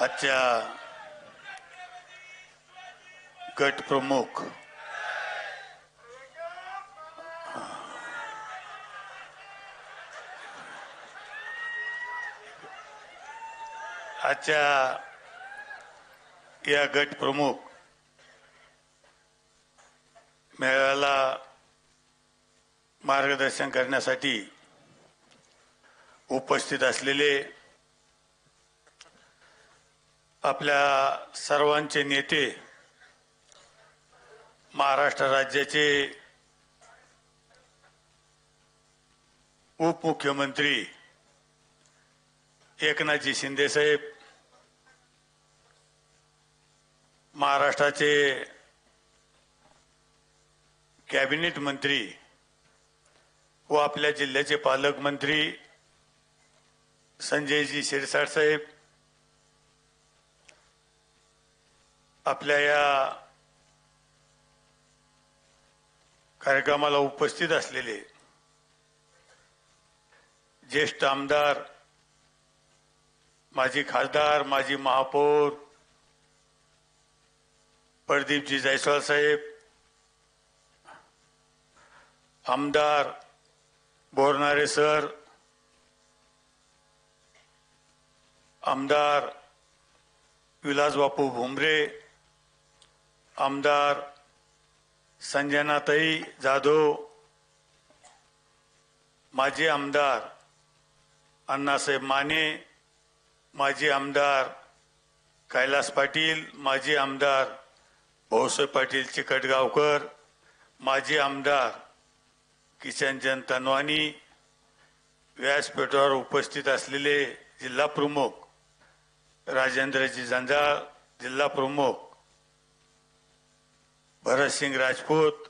आजच्या गट प्रमुख या गट प्रमुख मेळाव्याला मार्गदर्शन करण्यासाठी उपस्थित असलेले आपल्या सर्वांचे नेते, महाराष्ट्र राज्याचे उपमुख्यमंत्री एकनाथजी शिंदे साहेब, महाराष्ट्राचे कॅबिनेट मंत्री व आपल्या जिल्ह्याचे पालकमंत्री संजयजी शिरसाट साहेब, आपल्या या कार्यक्रमाला उपस्थित असलेले ज्येष्ठ आमदार, माजी खासदार, माजी महापौर प्रदीपजी जायस्वाल साहेब, आमदार बोरनारे सर, आमदार विलासबापू भुमरे, आमदार संजनाताई जाधव, माजी आमदार अण्णासाहेब माने, माजी आमदार कैलास पाटील, माजी आमदार भाऊसाहेब पाटील चिकटगावकर, माजी आमदार किशनचंद तनवानी, व्यासपीठावर उपस्थित असलेले जिल्हा प्रमुख राजेंद्रजी जंजाळ, जिल्हा प्रमुख भरतसिंग राजपूत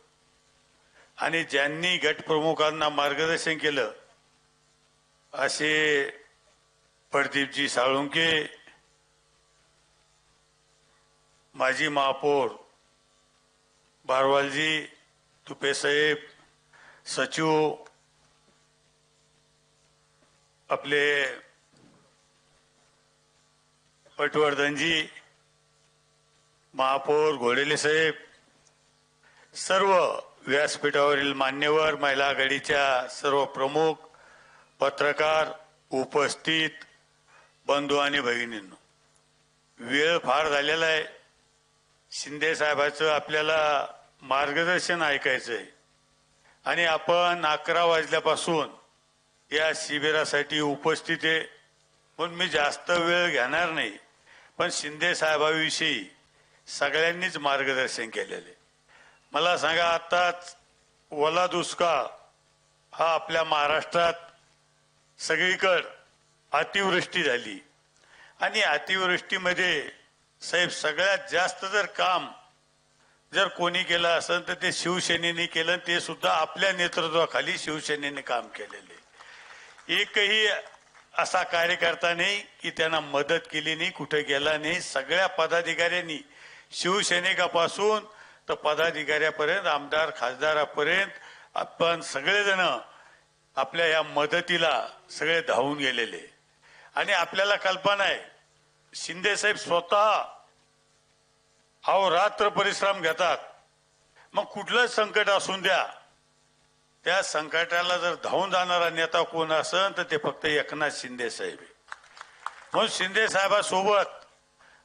आणि ज्यांनी गट प्रमुखांना मार्गदर्शन केलं असे प्रदीपजी साळुंके, माजी महापौर बारवालजी तुपे साहेब, सचिव आपले पटवर्धनजी, महापौर घोडेले साहेब, सर्व व्यासपीठावरील मान्यवर, महिला आघाडीच्या सर्व प्रमुख, पत्रकार, उपस्थित बंधू आणि भगिनींनो, वेळ फार झालेला आहे. शिंदे साहेबांचं आपल्याला मार्गदर्शन ऐकायचं आहे आणि आपण 11 वाजल्यापासून या शिबिरासाठी उपस्थित आहे, म्हणून मी जास्त वेळ घेणार नाही. पण शिंदे साहेबांविषयी सगळ्यांनीच मार्गदर्शन केलेले. मला सांगा, आताच ओला दुष्काळ हा आपल्या महाराष्ट्रात सगळीकडे अतिवृष्टी झाली आणि अतिवृष्टीमध्ये साहेब सगळ्यात जास्त काम जर कोणी केलं असेल तर ते शिवसेनेने केलं, ते सुद्धा आपल्या नेतृत्वाखाली शिवसेनेने काम केलेले. एकही असा कार्यकर्ता नाही की त्यांना मदत केली नाही, कुठे गेला नाही. सगळ्या पदाधिकाऱ्यांनी शिवसैनिकापासून तर पदाधिकाऱ्यापर्यंत, आमदार खासदारापर्यंत आपण सगळेजण आपल्या या मदतीला सगळे धावून गेलेले. आणि आपल्याला कल्पना आहे, शिंदे साहेब स्वतः अहोरात्र परिश्रम घेतात. मग कुठलं संकट असून द्या, त्या संकटाला जर धावून जाणारा नेता कोण असेल तर ते फक्त एकनाथ शिंदे साहेब आहे. म्हणून शिंदे साहेबांसोबत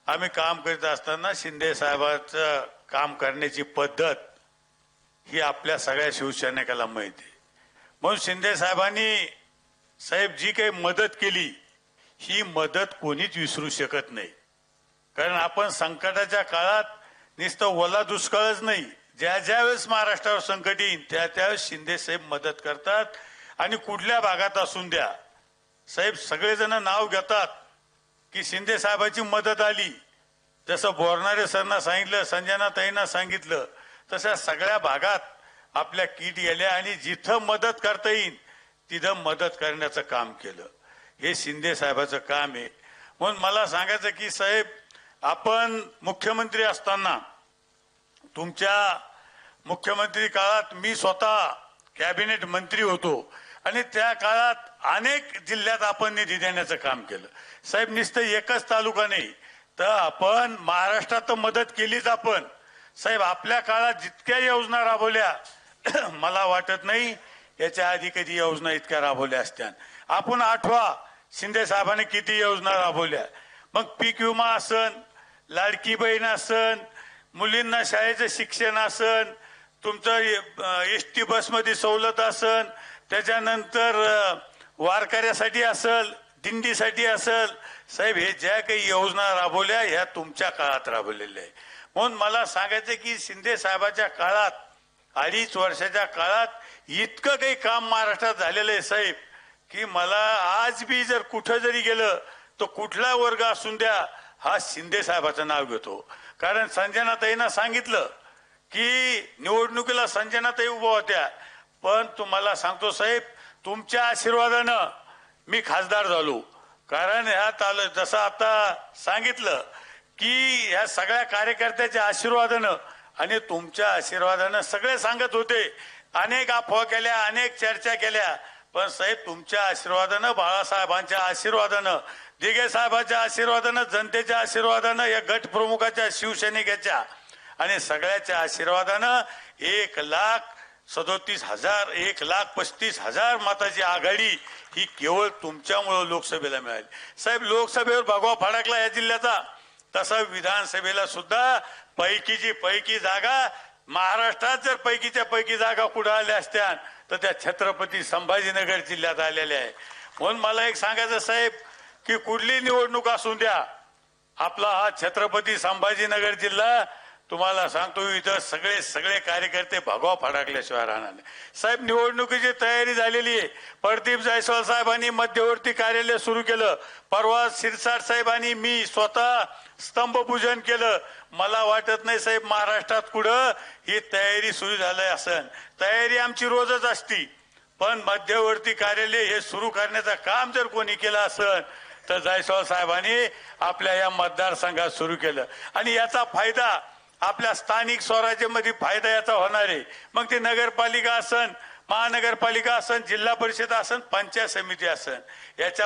आम्ही काम करीत असताना शिंदे साहेबांचं काम करण्याची पद्धत ही आपल्या सगळ्या शिवसैनिकाला माहिती आहे. म्हणून शिंदे साहेबांनी साहेब जी काही मदत केली ही मदत कोणीच विसरू शकत नाही. कारण आपण संकटाच्या काळात नुसतं ओला दुष्काळच नाही, ज्या ज्या वेळेस महाराष्ट्रावर संकट येईल त्या त्यावेळेस शिंदे साहेब मदत करतात. आणि कुठल्या भागात असून द्या साहेब सगळेजण नाव घेतात की शिंदे साहेबांची मदत आली. जसं बोरनारे सरना सांगितलं, संजनाताईंना सांगितलं, तशा सगळ्या भागात आपल्या किट गेल्या आणि जिथं मदत करता येईल तिथं मदत करण्याचं काम केलं. हे शिंदे साहेबाचं काम आहे. म्हणून मला सांगायचं की साहेब, आपण मुख्यमंत्री असताना तुमच्या मुख्यमंत्री काळात मी स्वतः कॅबिनेट मंत्री होतो आणि त्या काळात अनेक जिल्ह्यात आपण निधी देण्याचं काम केलं. साहेब नुसतं एकच तालुका नाही तर आपण महाराष्ट्रात तर मदत केलीच आपण साहेब. आपल्या काळात जितक्या योजना राबवल्या मला वाटत नाही याच्या आधी कधी योजना इतक्या राबवल्या असत्या. आपण आठवा शिंदे साहेबांनी किती योजना राबवल्या. मग पीक विमा असन, लाडकी बहीण असन, मुलींना शाळेचं शिक्षण असन, तुमचं एसटी बसमध्ये सवलत असन, त्याच्यानंतर वारकऱ्यासाठी असल, दिंडीसाठी असल. साहेब हे ज्या काही योजना राबवल्या ह्या तुमच्या काळात राबवलेल्या आहे. म्हणून मला सांगायचं की शिंदे साहेबाच्या काळात 2.5 वर्षाच्या काळात इतकं काही काम महाराष्ट्रात झालेलं आहे साहेब की मला आज बी जर कुठं जरी गेलं तर कुठला वर्ग असून द्या हा शिंदे साहेबाचं नाव घेतो. कारण संजनाताईंना सांगितलं की निवडणुकीला संजनाताई उभा होत्या, पण तुम्हाला सांगतो साहेब तुमच्या आशीर्वादानं मी खासदार झालो. कारण ह्यात आलं जसं आता सांगितलं की ह्या सगळ्या कार्यकर्त्याच्या आशीर्वादानं आणि तुमच्या आशीर्वादानं सगळे सांगत होते, अनेक अफवा केल्या, अनेक चर्चा केल्या, पण साहेब तुमच्या आशीर्वादानं, बाळासाहेबांच्या आशीर्वादानं, दिघे साहेबांच्या आशीर्वादानं, जनतेच्या आशीर्वादानं, या गट प्रमुखाच्या शिवसैनिकाच्या आणि सगळ्याच्या आशीर्वादानं 1,37,000 1,35,000 मताची आघाडी ही केवळ तुमच्यामुळे लोकसभेला मिळाली. साहेब लोकसभेवर भगवा फडकला या जिल्ह्याचा, तसा विधानसभेला सुद्धा पैकीची पैकी जागा महाराष्ट्रात जर पैकीच्या पैकी जागा कुठं आल्या असत्या तर त्या छत्रपती संभाजीनगर जिल्ह्यात आलेल्या आहे. म्हणून मला एक सांगायचं साहेब की कुठली निवडणूक असून द्या, आपला हा छत्रपती संभाजीनगर जिल्हा तुम्हाला सांगतो इथं सगळे कार्यकर्ते भगवा फडकल्याशिवाय राहणार नाही. साहेब निवडणुकीची तयारी झालेली आहे. प्रदीप जायस्वाल साहेबांनी मध्यवर्ती कार्यालय सुरू केलं. परवा शिरसाट साहेबांनी मी स्वतः स्तंभपूजन केलं. मला वाटत नाही साहेब महाराष्ट्रात कुठं ही तयारी सुरू झालंय असन. तयारी आमची रोजच असती, पण मध्यवर्ती कार्यालय हे सुरू करण्याचं काम जर कोणी केलं असन तर जायस्वाल साहेबांनी आपल्या या मतदारसंघात सुरू केलं. आणि याचा फायदा आपल्या स्थानिक स्वराज्यामध्ये फायदा याचा होणार आहे. मग ते नगरपालिका असन, महानगरपालिका असन, जिल्हा परिषद असन, पंचायत समिती असन, याच्या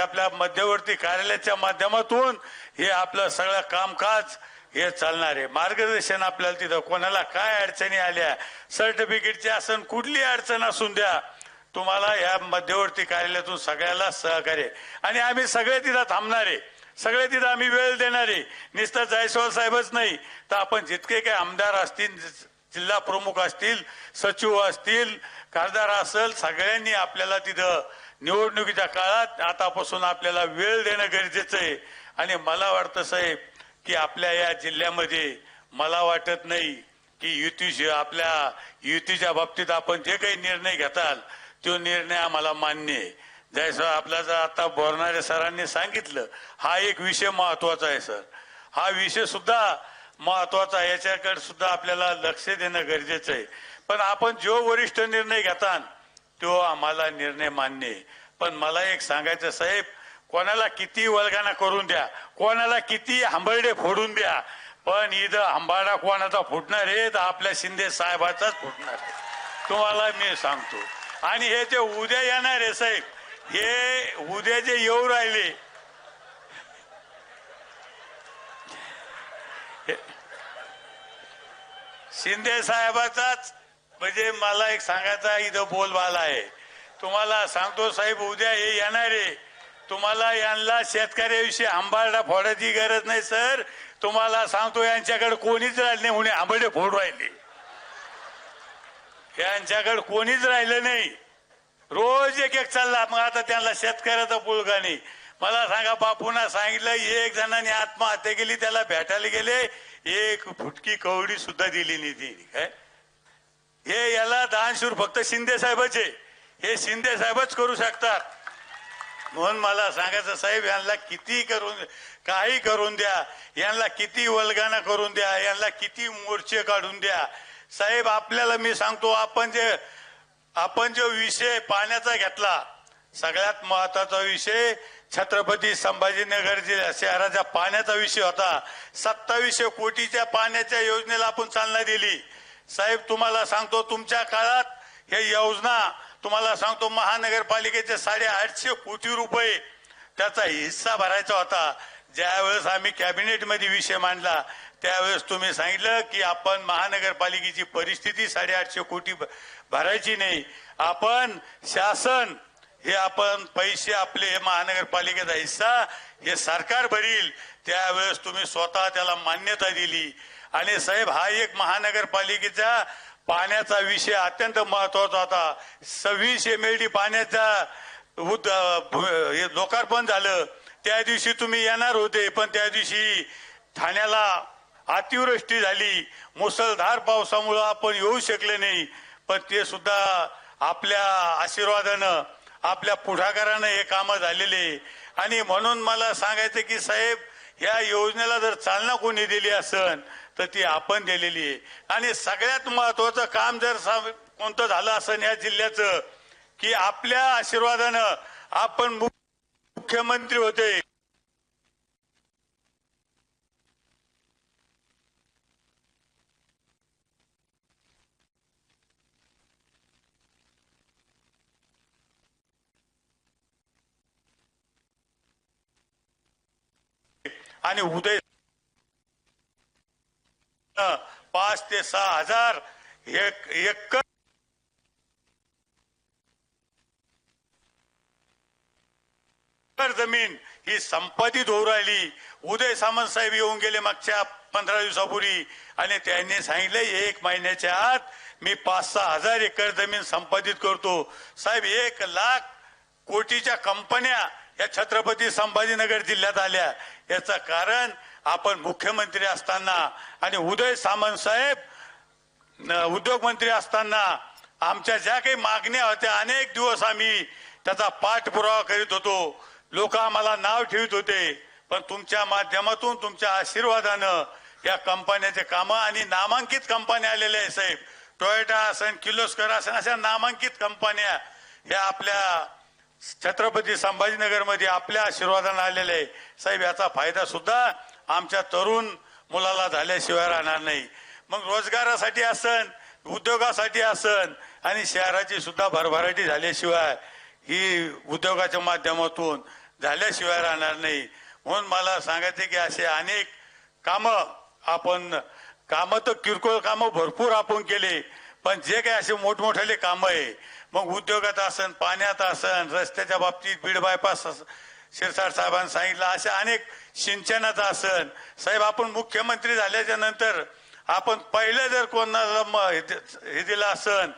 आपल्या मध्यवर्ती कार्यालयाच्या माध्यमातून हे आपलं सगळं कामकाज हे चालणार आहे. मार्गदर्शन आपल्याला तिथं कोणाला काय अडचणी आल्या, सर्टिफिकेटची असन, कुठली अडचण असून द्या, तुम्हाला या मध्यवर्ती कार्यालयातून सगळ्याला सहकार्य. आणि आम्ही सगळे तिथं थांबणार आहे, सगळे तिथं आम्ही वेळ देणार आहे. नुसतं जायस्वाल साहेबच नाही तर आपण जितके काही आमदार असतील, जिल्हा प्रमुख असतील, सचिव असतील, खासदार असेल, सगळ्यांनी आपल्याला तिथं निवडणुकीच्या काळात आतापासून आपल्याला वेळ देणं गरजेचं आहे. आणि मला वाटतं साहेब की आपल्या या जिल्ह्यामध्ये मला वाटत नाही की आपल्या युतीच्या बाबतीत आपण जे काही निर्णय घेताल तो निर्णय आम्हाला मान्य आहे. जसं आपल्याला आता बोलणाऱ्या सरांनी सांगितलं, हा एक विषय महत्वाचा आहे सर. हा विषय सुद्धा महत्वाचा आहे, याच्याकडे सुद्धा आपल्याला लक्ष देणं गरजेचं आहे. पण आपण जो वरिष्ठ निर्णय घेता तो आम्हाला निर्णय मान्य आहे. पण मला एक सांगायचं साहेब, कोणाला किती वल्गना करून द्या, कोणाला किती हंबरडे फोडून द्या, पण इथं हंबाडा कोणाचा फुटणार आहे तर आपल्या शिंदे साहेबाचाच फुटणार आहे, तुम्हाला मी सांगतो. आणि हे जे उद्या येणार आहे साहेब, हे उद्या जे येऊ राहिले शिंदे साहेबाचाच, म्हणजे मला एक सांगायचा इथं बोलबाला आहे. तुम्हाला सांगतो साहेब उद्या हे येणारे, तुम्हाला यांना शेतकऱ्याविषयी आंबाडा फोडायची गरज नाही सर. तुम्हाला सांगतो यांच्याकडे कोणीच राहिले नाही, म्हणून आंबडे फोड राहिले. यांच्याकडे कोणीच राहिलं नाही, रोज एक एक चालला. मग आता त्यांना शेतकऱ्याचा पुळगा नाही. मला सांगा, बापूंना सांगितलं, एक जणांनी आत्महत्या केली, त्याला भेटायला गेले, एक फुटकी कवडी सुद्धा दिली नाही ती. काय हे याला दानशूर फक्त शिंदे साहेबच आहे, हे शिंदे साहेबच करू शकतात. म्हणून मला सांगायचं साहेब, यांना किती करून काही करून द्या, यांना किती वल्गना करून द्या, यांना किती मोर्चे काढून द्या साहेब. आपल्याला मी सांगतो, आपण जो विषय पाण्याचा घेतला, सगळ्यात महत्वाचा विषय छत्रपती संभाजीनगर शहराच्या पाण्याचा विषय होता. 2700 कोटीच्या पाण्याच्या योजनेला आपण चालना दिली साहेब. तुम्हाला सांगतो, तुमच्या काळात हे योजना, तुम्हाला सांगतो, महानगरपालिकेचे 850 कोटी रुपये त्याचा हिस्सा भरायचा होता. ज्यावेळेस आम्ही कॅबिनेटमध्ये विषय मांडला त्यावेळेस तुम्ही सांगितलं की आपण महानगरपालिकेची परिस्थिती 850 कोटी भरायची नाही, आपण शासन हे आपण पैसे आपले महानगरपालिकेचा हिस्सा हे सरकार भरील. त्यावेळेस तुम्ही स्वतः त्याला मान्यता दिली. आणि साहेब, हा एक महानगरपालिकेचा पाण्याचा विषय अत्यंत महत्वाचा होता. 26 MLD पाण्याचा लोकार्पण झालं. त्या दिवशी तुम्ही येणार होते, पण त्या दिवशी ठाण्याला अतिवृष्टी झाली, मुसळधार पावसामुळे आपण येऊ शकले नाही. पण ते सुद्धा आपल्या आशीर्वादानं, आपल्या पुढाकारानं हे कामं झालेले. आणि म्हणून मला सांगायचं की साहेब, या योजनेला जर चालना कोणी दिली असेल तर ती आपण दिलेली आहे. आणि सगळ्यात महत्वाचं काम जर कोणतं झालं असेल या जिल्ह्याचं, की आपल्या आशीर्वादानं आपण मुख्यमंत्री होते. आणि उदय 5 ते 6 हजार एकर जमीन ही संपादित होऊ राहिली. उदय सामंत साहेब येऊन गेले मागच्या 15 दिवसापूर्वी आणि त्यांनी सांगितलं 1 महिन्याच्या आत मी 5-6 हजार एकर जमीन संपादित करतो. साहेब, 1 लाख कोटीच्या कंपन्या या छत्रपती संभाजीनगर जिल्ह्यात आल्या. याचं कारण आपण मुख्यमंत्री असताना आणि उदय सामंत साहेब उद्योग मंत्री असताना आमच्या ज्या काही मागण्या होत्या अनेक दिवस आम्ही त्याचा पाठपुरावा करीत होतो. लोक आम्हाला नाव ठेवत होते, पण तुमच्या माध्यमातून, तुमच्या आशीर्वादानं या कंपन्याचे कामं आणि नामांकित कंपन्या आलेल्या आहे साहेब. टोयोटा असेल, किर्लोस्कर असेल, अशा नामांकित कंपन्या या आपल्या छत्रपती संभाजीनगर मध्ये आपल्या आशीर्वादाने आलेले आहे. साहेब, याचा फायदा सुद्धा आमच्या तरुण मुलाला झाल्याशिवाय राहणार नाही. मग रोजगारासाठी असन, उद्योगासाठी असन आणि शहराची सुद्धा भरभराटी झाल्याशिवाय, ही उद्योगाच्या माध्यमातून झाल्याशिवाय राहणार नाही. म्हणून मला सांगायचे की असे अनेक कामं तर किरकोळ कामं भरपूर आपण केले, पण जे काही असे मोठमोठे कामं आहे, मग उद्योगात असन, पाण्यात असन, रस्त्याच्या बाबतीत बीड बायपास शिरसाट साहेबांनी सांगितलं, असे अनेक सिंचनाचं असन. साहेब, आपण मुख्यमंत्री झाल्याच्या नंतर आपण पहिलं जर कोणाला हे दिलं असन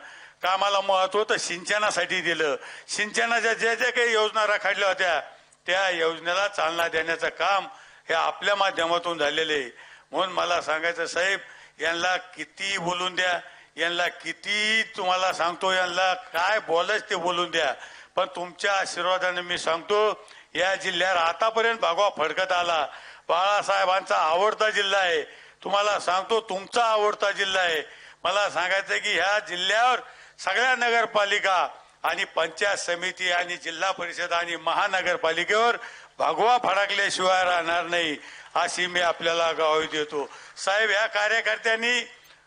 कामाला महत्व तर सिंचनासाठी दिलं. सिंचनाच्या ज्या ज्या काही योजना राखडल्या होत्या त्या योजनेला चालना देण्याचं काम हे आपल्या माध्यमातून झालेले. म्हणून मला सांगायचं साहेब, यांना किती बोलून द्या, यांना किती तुम्हाला सांगतो, यांना काय बोलायचं ते बोलून द्या, पण तुमच्या आशीर्वादाने मी सांगतो या जिल्ह्यात आतापर्यंत भगवा फडकत आला. बाळासाहेबांचा आवडता जिल्हा आहे. तुम्हाला सांगतो, तुमचा आवडता जिल्हा आहे. मला सांगायचं की ह्या जिल्ह्यावर सगळ्या नगरपालिका आणि पंचायत समिती आणि जिल्हा परिषद आणि महानगरपालिकेवर भगवा फडकल्याशिवाय राहणार नाही, अशी मी आपल्याला ग्वाही देतो. साहेब, या कार्यकर्त्यांनी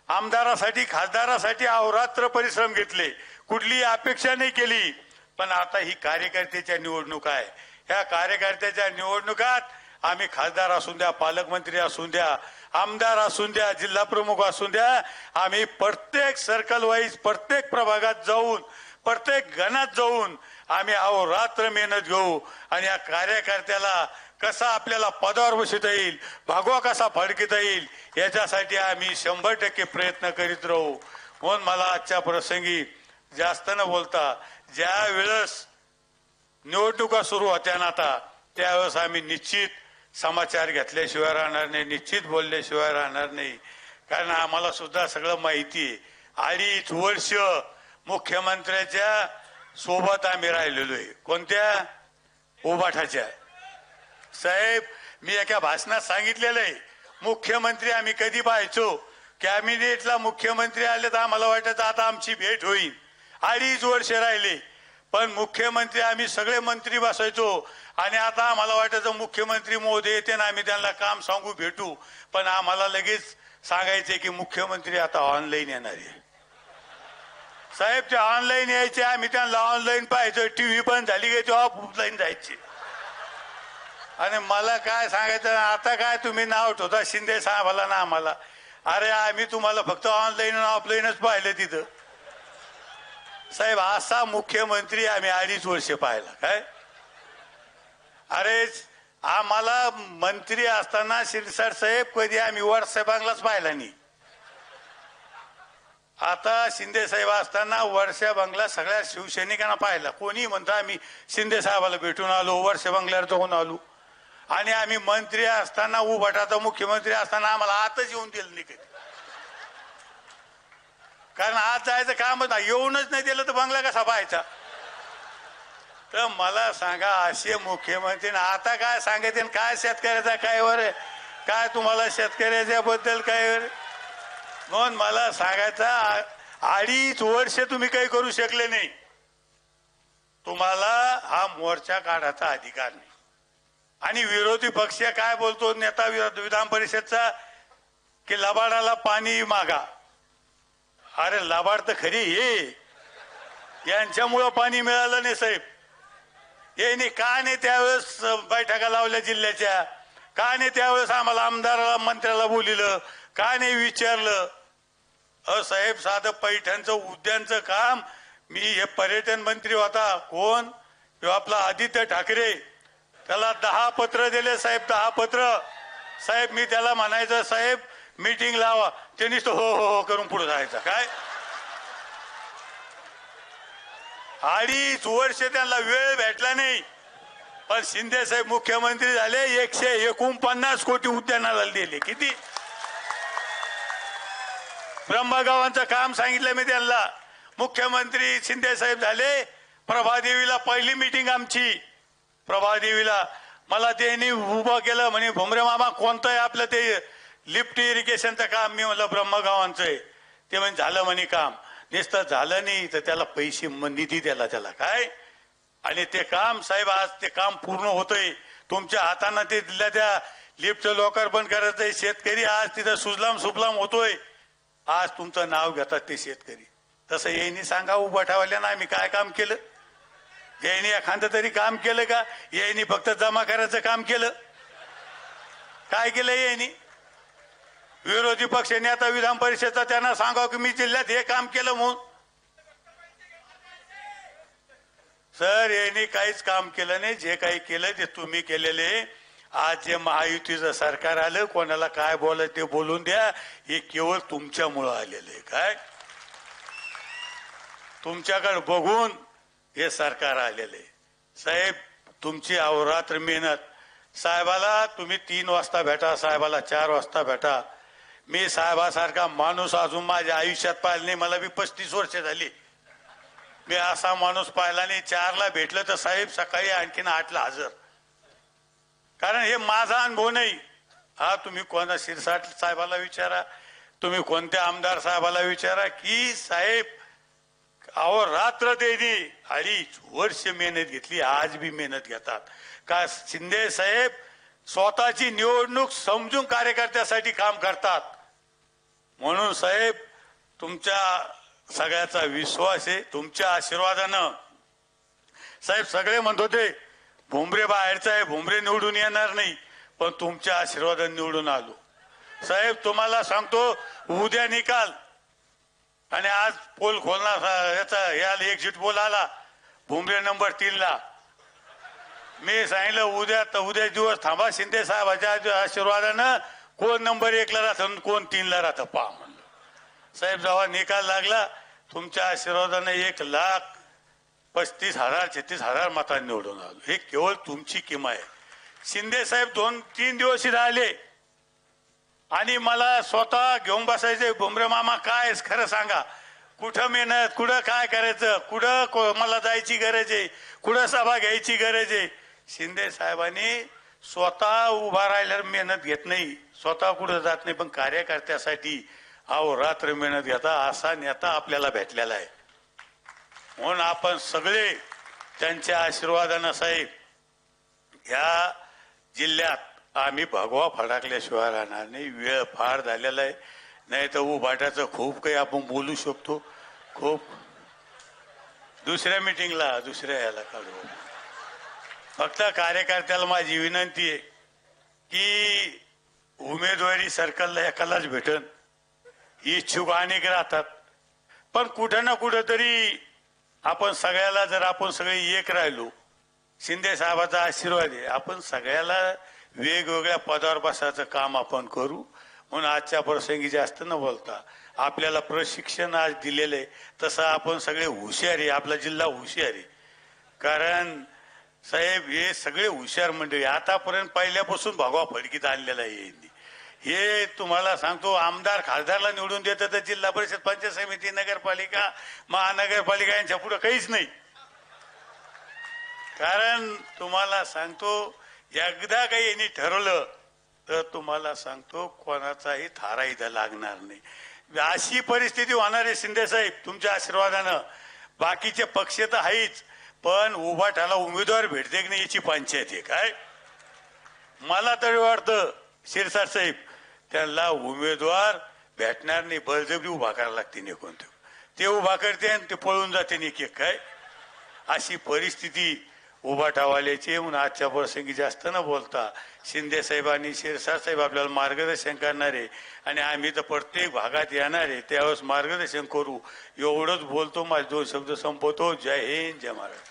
आमदारासाठी, खासदारासाठी अहोरात्र परिश्रम घेतले, कुठली अपेक्षा नाही केली. पण आता ही कार्यकर्त्याच्या निवडणूक आहे. ह्या कार्यकर्त्याच्या निवडणुकात आम्ही खासदार असून द्या, पालकमंत्री असून द्या, आमदार असून द्या, जिल्हा प्रमुख असून द्या, आम्ही प्रत्येक सर्कल वाईज प्रत्येक प्रभागात जाऊन, प्रत्येक गणात जाऊन आम्ही अहोरात्र मेहनत घेऊ आणि या कार्यकर्त्याला कसा आपल्याला पदावर बसवता येईल, भगवा कसा फडकता येईल, याच्यासाठी आम्ही 100% प्रयत्न करीत राहू. म्हणून मला आजच्या प्रसंगी जास्त न बोलता, ज्या वेळेस निवडणुका सुरू होत्या ना आता, त्यावेळेस आम्ही निश्चित समाचार घेतल्याशिवाय राहणार नाही, निश्चित बोलल्याशिवाय राहणार नाही. कारण आम्हाला सुद्धा सगळं माहिती आहे. 2.5 वर्ष मुख्यमंत्र्याच्या सोबत आम्ही राहिलेलो आहे. कोणत्या? उबाठाच्या. साहेब, मी एका भाषणात सांगितलेलं आहे, मुख्यमंत्री आम्ही कधी पाहायचो, कॅबिनेटला मुख्यमंत्री आले तर आम्हाला वाटायचं आता आमची भेट होईल. 2.5 वर्ष राहिले, पण मुख्यमंत्री आम्ही सगळे मंत्री बसायचो आणि आता आम्हाला वाटायचं मुख्यमंत्री महोदय येते ना, आम्ही त्यांना काम सांगू, भेटू, पण आम्हाला लगेच सांगायचे की मुख्यमंत्री आता ऑनलाईन येणार आहे. साहेब, ते ऑनलाईन यायचे, आम्ही त्यांना ऑनलाईन पाहायचो, टीव्ही बंद झाली की ते ऑफलाईन जायचे. आणि मला काय सांगायचं आता काय तुम्ही नाव ठेवता शिंदे साहेबाला ना आम्हाला. अरे आम्ही तुम्हाला फक्त ऑनलाईन आणि ऑफलाईनच पाहिलं तिथं. साहेब असा मुख्यमंत्री आम्ही 2.5 वर्ष पाहिला काय. अरे आम्हाला मंत्री असताना शिरसाट साहेब कधी आम्ही वर्षाबांगलाच पाहिला नाही. आता शिंदे साहेब असताना वर्षा बंगला सगळ्या शिवसैनिकांना पाहिला. कोणी म्हणता आम्ही शिंदे साहेबाला भेटून आलो, वर्षा बंगल्यावर जाऊन आलो. आणि आम्ही मंत्री असताना उभाटाचा मुख्यमंत्री असताना आम्हाला आतच येऊन दिलं नाही. कारण आज जायचं कामच नाही, येऊनच नाही दिलं तर बंगला कसा पाहायचा. तर मला सांगा असे मुख्यमंत्री आता काय सांगायचे काय शेतकऱ्याचा काय वर काय तुम्हाला शेतकऱ्याच्या बद्दल काय वर. म्हणून मला सांगायचा 2.5 वर्ष तुम्ही काही करू शकले नाही. तुम्हाला हा मोर्चा काढायचा अधिकार नाही. आणि विरोधी पक्ष काय बोलतो नेता विधान परिषदचा की लबाडाला पाणी मागा. अरे लबाड तर खरी हे यांच्यामुळं पाणी मिळालं नाही साहेब. यांनी का नाही त्यावेळेस बैठका लावल्या जिल्ह्याच्या, का नाही त्यावेळेस आम्हाला आमदाराला मंत्र्याला बोलिलं, का नाही विचारलं. साहेब साधं पैठणचं उद्यानचं काम मी हे पर्यटन मंत्री होता कोण आपला आदित्य ठाकरे त्याला 10 पत्र दिले साहेब. 10 पत्र साहेब. मी त्याला म्हणायचं साहेब मीटिंग लावा, त्यांनीच तो हो हो हो करून पुढे जायचा काय. 2.5 वर्ष त्यांना वेळ भेटला नाही. पण शिंदे साहेब मुख्यमंत्री झाले 149 कोटी उद्यानाला दिले. किती ब्रह्मगावांचं काम सांगितलं मी त्यांना. मुख्यमंत्री शिंदे साहेब झाले. प्रभादेवीला पहिली मीटिंग आमची. प्रभादेवीला मला त्यांनी उभं केलं म्हणे भुमरे मामा कोणतं आहे आपलं ते लिफ्ट इरिगेशनचं काम. मी म्हणलं ब्रह्मगावांचं आहे. ते म्हणजे झालं म्हणे काम. नुसतं झालं नाही तर त्याला पैसे निधी द्याला त्याला काय. आणि ते काम साहेब आज ते काम पूर्ण होतंय तुमच्या हाताने. ते दिल्या त्या लिफ्टचं लोकार्पण करायचंय. शेतकरी आज तिथं सुजलाम सुफलाम होतोय. आज तुमचं नाव घेतात ते शेतकरी. तसं यांनी सांगा उभाटावाल्यांना आम्ही काय काम केलं. यांनी एखादं तरी काम केलं का. यांनी फक्त जमा करायचं काम केलं. काय केलं यांनी. विरोधी पक्ष नेता विधान परिषदचा त्यांना सांगावं की मी जिल्ह्यात हे काम केलं म्हणून. सर यांनी काहीच काम केलं नाही. जे काही केलं ते तुम्ही केलेले. आज जे महायुतीचं सरकार आलं कोणाला काय बोलायचं ते बोलून द्या. हे केवळ तुमच्यामुळं आलेलं आहे काय. तुमच्याकडे बघून हे सरकार आलेलं आहे. साहेब तुमची अहोरात्र मेहनत. साहेबाला तुम्ही 3 वाजता भेटा, साहेबाला 4 वाजता भेटा. मी साहेबासारखा माणूस अजून माझ्या आयुष्यात पाहिला नाही. मला बी 35 वर्ष झाली. मी असा माणूस पाहिला नाही. 4ला भेटलं तर साहेब सकाळी आणखीन 8ला हजर. कारण हे माझा अनुभव नाही. हा तुम्ही कोणा शिरसाट साहेबाला विचारा, तुम्ही कोणत्या आमदार साहेबाला विचारा की साहेब अहो रात्र त्यांनी 2.5 वर्ष मेहनत घेतली. आज बी मेहनत घेतात का. शिंदे साहेब स्वतःची निवडणूक समजून कार्यकर्त्यासाठी काम करतात. म्हणून साहेब तुमच्या सगळ्याचा विश्वास आहे. तुमच्या आशीर्वादानं साहेब सगळे म्हणत होते भुमरे बाहेरचा आहे, भुमरे निवडून येणार नाही. पण तुमच्या आशीर्वादाने निवडून आलो. साहेब तुम्हाला सांगतो उद्या निकाल आणि आज पोल खोलणार याचा एक्झिट पोल आला भुमरे नंबर 3ला. मी सांगितलं उद्या दिवस थांबा. शिंदे साहेबाच्या आशीर्वादानं कोण नंबर 1ला राहतं कोण 3ला राहतं पहा म्हणलं. साहेब जेव्हा निकाल लागला तुमच्या आशीर्वादाने 1,35,000-36,000 मतांनी निवडून आलो. हे केवळ तुमची किंमत आहे. शिंदे साहेब 2-3 दिवस राहिले आणि मला स्वतः घेऊन बसायचे. भुमरे मामा काय खरं सांगा कुठं मेहनत कुठं काय करायचं कुठं मला जायची गरज आहे कुठं सभा घ्यायची गरज आहे. शिंदे साहेबांनी स्वतः उभा राहिल्यावर मेहनत घेत नाही. स्वतः कुठं जात नाही. पण कार्यकर्त्यासाठी अहोरात्र मेहनत घेता असा नेता आपल्याला भेटलेला आहे. म्हणून आपण सगळे त्यांच्या आशीर्वादानं साहेब ह्या जिल्ह्यात आम्ही भगवा फडकल्याशिवाय राहणार नाही. वेळ फार झालेला आहे. नाही तर उभाटाचं खूप काही आपण बोलू शकतो. खूप दुसऱ्या मीटिंगला दुसऱ्या याला काढू. फक्त कार्यकर्त्याला माझी विनंती आहे की उमेदवारी सर्कलला एकालाच भेटन, इच्छुक अनेक राहतात, पण कुठं ना कुठं तरी आपण सगळ्याला, जर आपण सगळे एक राहिलो, शिंदे साहेबाचा आशीर्वाद आहे, आपण सगळ्याला वेगवेगळ्या पदावर बसायचं काम आपण करू. म्हणून आजच्या प्रसंगी जास्त न बोलता आपल्याला प्रशिक्षण आज दिलेलं आहे, तसं आपण सगळे हुशार आहे, आपला जिल्हा हुशार आहे. कारण साहेब हे सगळे हुशार मंडळी आतापर्यंत पहिल्यापासून भगवा फडकीत आणलेला आहे. हे तुम्हाला सांगतो, आमदार खासदारला निवडून देतं तर जिल्हा परिषद, पंचायत समिती, नगरपालिका, महानगरपालिका यांच्या पुढे काहीच नाही. कारण तुम्हाला सांगतो, एकदा काही यांनी ठरवलं तर तुम्हाला सांगतो कोणाचाही थारा इथं लागणार नाही. अशी परिस्थिती होणार आहे शिंदे साहेब तुमच्या आशीर्वादानं. बाकीचे पक्ष तर आहेच, पण उभाटाला उमेदवार भेटते की नाही याची पंचायत आहे. काय मला तरी वाटतं शिरसाट साहेब, त्यांना उमेदवार भेटणार नाही, बळजबरी उभा करायला लागते. नाही कोणते ते उभा करते आणि ते पळून जाते नाही. काय अशी परिस्थिती उभाटावाल्याची. म्हणून आजच्या प्रसंगी जास्त न बोलता शिंदे साहेब आणि शिरसाट साहेब आपल्याला मार्गदर्शन करणार आहे आणि आम्ही तर प्रत्येक भागात येणार आहे, त्यावेळेस मार्गदर्शन करू. एवढंच बोलतो, माझे 2 शब्द संपवतो. जय हिंद, जय महाराष्ट्र.